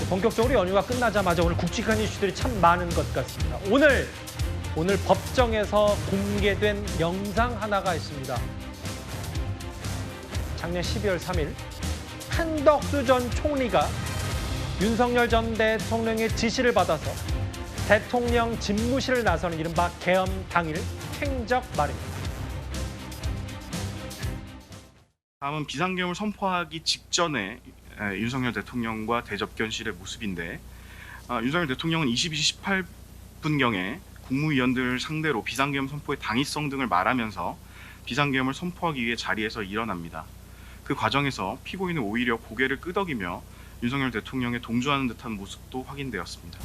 본격적으로 연휴가 끝나자마자 오늘 굵직한 이슈들이 참 많은 것 같습니다. 오늘 법정에서 공개된 영상 하나가 있습니다. 작년 12월 3일 한덕수 전 총리가 윤석열 전 대통령의 지시를 받아서 대통령 집무실을 나서는 이른바 계엄 당일 행적 말입니다. 다음은 비상계엄을 선포하기 직전에 윤석열 대통령과 대접견실의 모습인데, 윤석열 대통령은 22시 18분경에 국무위원들 상대로 비상계엄 선포의 당위성 등을 말하면서 비상계엄을 선포하기 위해 자리에서 일어납니다. 그 과정에서 피고인은 오히려 고개를 끄덕이며 윤석열 대통령에 동조하는 듯한 모습도 확인되었습니다.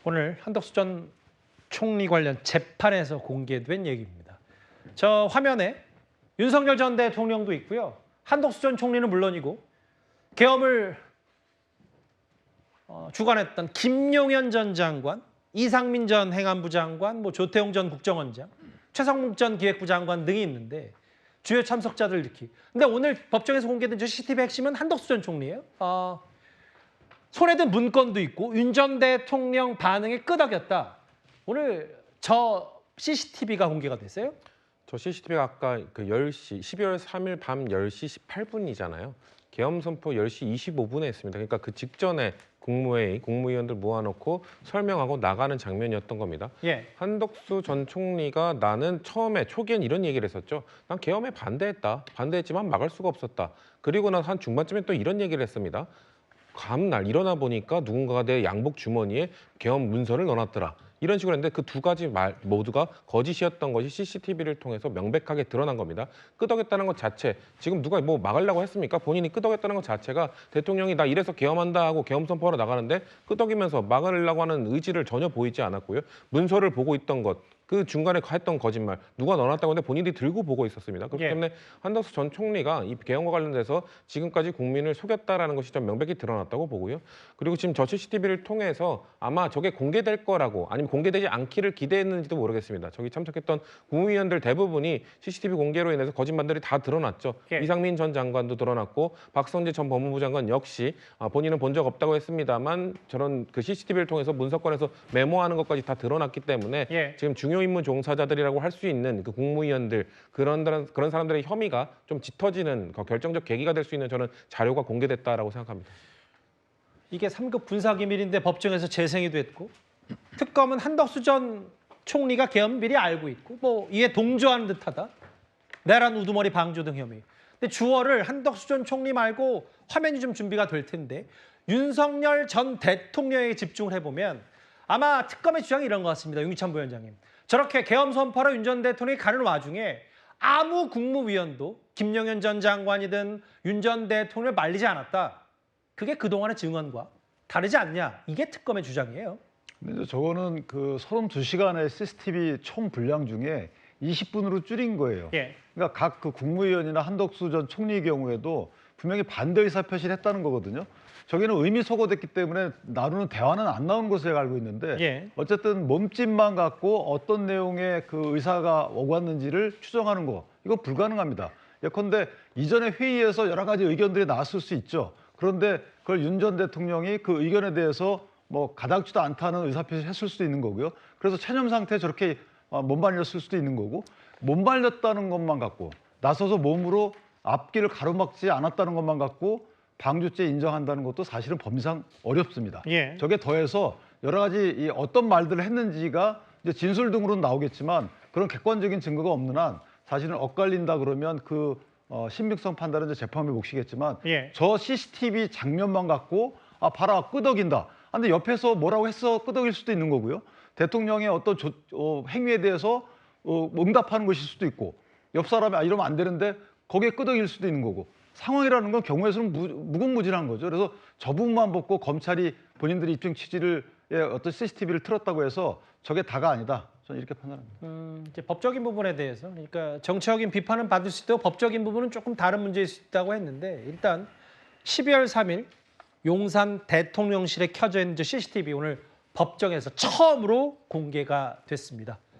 오늘 한덕수 전 총리 관련 재판에서 공개된 얘기입니다. 저 화면에 윤석열 전 대통령도 있고요. 한덕수 전 총리는 물론이고 계엄을 주관했던 김용현 전 장관, 이상민 전 행안부 장관, 조태용 전 국정원장, 최성목 전 기획부 장관 등이 있는데 주요 참석자들 이렇게. 근데 오늘 법정에서 공개된 저 CCTV 핵심은 한덕수 전 총리예요. 손에 든 문건도 있고 윤 전 대통령 반응에 끄덕였다. 오늘 저 CCTV가 공개가 됐어요? 저 CCTV가 아까 그 10시, 12월 3일 밤 10시 18분이잖아요. 계엄 선포 10시 25분에 했습니다. 그러니까 그 직전에 국무회의, 국무위원들 모아놓고 설명하고 나가는 장면이었던 겁니다. 예. 한덕수 전 총리가 나는 처음에 초기엔 이런 얘기를 했었죠. 난 계엄에 반대했다. 반대했지만 막을 수가 없었다. 그리고 나서 한 중반쯤에 또 이런 얘기를 했습니다. 다음날 일어나 보니까 누군가가 내 양복 주머니에 계엄 문서를 넣어놨더라. 이런 식으로 했는데 그 두 가지 말 모두가 거짓이었던 것이 CCTV를 통해서 명백하게 드러난 겁니다. 끄덕였다는 것 자체, 지금 누가 뭐 막으려고 했습니까? 본인이 끄덕였다는 것 자체가 대통령이 나 이래서 계엄한다 하고 계엄 선포하러 나가는데 끄덕이면서 막으려고 하는 의지를 전혀 보이지 않았고요. 문서를 보고 있던 것, 그 중간에 했던 거짓말, 누가 넣어놨다고 하는데 본인이 들고 보고 있었습니다. 그렇기 때문에 한덕수 전 총리가 이 계엄과 관련돼서 지금까지 국민을 속였다라는 것이 좀 명백히 드러났다고 보고요. 그리고 지금 저 CCTV를 통해서 아마 저게 공개될 거라고 아니면 공개되지 않기를 기대했는지도 모르겠습니다. 저기 참석했던 국무위원들 대부분이 CCTV 공개로 인해서 거짓말들이 다 드러났죠. 이상민 전 장관도 드러났고 박성재 전 법무부 장관 역시 본인은 본 적 없다고 했습니다만 저런 그 CCTV를 통해서 문서권에서 메모하는 것까지 다 드러났기 때문에 지금 중요 임무 종사자들이라고 할 수 있는 그 국무위원들 그런 사람들의 혐의가 좀 짙어지는 결정적 계기가 될 수 있는 저는 자료가 공개됐다라고 생각합니다. 이게 3급 군사기밀인데 법정에서 재생이 됐고 특검은 한덕수 전 총리가 계엄 미리 알고 있고 이에 동조하는 듯하다. 내란 우두머리 방조 등 혐의. 근데 주어를 한덕수 전 총리 말고 화면이 좀 준비가 될 텐데 윤석열 전 대통령에 집중을 해보면 아마 특검의 주장이 이런 것 같습니다. 윤기찬 부위원장님. 저렇게 계엄 선포하러 윤 전 대통령이 가는 와중에 아무 국무위원도 김용현 전 장관이든 윤 전 대통령을 말리지 않았다. 그게 그동안의 증언과 다르지 않냐. 이게 특검의 주장이에요. 근데 저거는 그 32시간의 CCTV 총 분량 중에 20분으로 줄인 거예요. 그러니까 각 그 국무위원이나 한덕수 전 총리의 경우에도 분명히 반대 의사 표시를 했다는 거거든요. 저기는 의미 소거됐기 때문에 나누는 대화는 안 나오는 것으로 제가 알고 있는데 어쨌든 몸집만 갖고 어떤 내용의 그 의사가 오갔는지를 추정하는 거 이건 불가능합니다. 예컨대 이전에 회의에서 여러 가지 의견들이 나왔을 수 있죠. 그런데 그걸 윤 전 대통령이 그 의견에 대해서 가닥지도 않다는 의사표시를 했을 수도 있는 거고요. 그래서 체념 상태에 저렇게 못 말렸을 수도 있는 거고 못 말렸다는 것만 갖고 나서서 몸으로 앞길을 가로막지 않았다는 것만 갖고 방조죄 인정한다는 것도 사실은 법리상 어렵습니다. 저게 더해서 여러 가지 어떤 말들을 했는지가 이제 진술 등으로는 나오겠지만 그런 객관적인 증거가 없는 한 사실은 엇갈린다 그러면 그 신빙성 판단은 이제 재판부에 몫이겠지만 저 CCTV 장면만 갖고 봐라 끄덕인다. 근데 옆에서 뭐라고 했어 끄덕일 수도 있는 거고요. 대통령의 어떤 행위에 대해서 응답하는 것일 수도 있고 옆 사람이 이러면 안 되는데 거기에 끄덕일 수도 있는 거고 상황이라는 건 경우에 서는 무궁무진한 거죠. 그래서 저 부분만 보고 검찰이 본인들이 입증 취지를 어떤 CCTV를 틀었다고 해서 저게 다가 아니다. 저는 이렇게 판단합니다. 이제 법적인 부분에 대해서 그러니까 정치적인 비판은 받을 수 있고 법적인 부분은 조금 다른 문제일 수 있다고 했는데 일단 12월 3일 용산 대통령실에 켜져 있는 CCTV 오늘 법정에서 처음으로 공개가 됐습니다.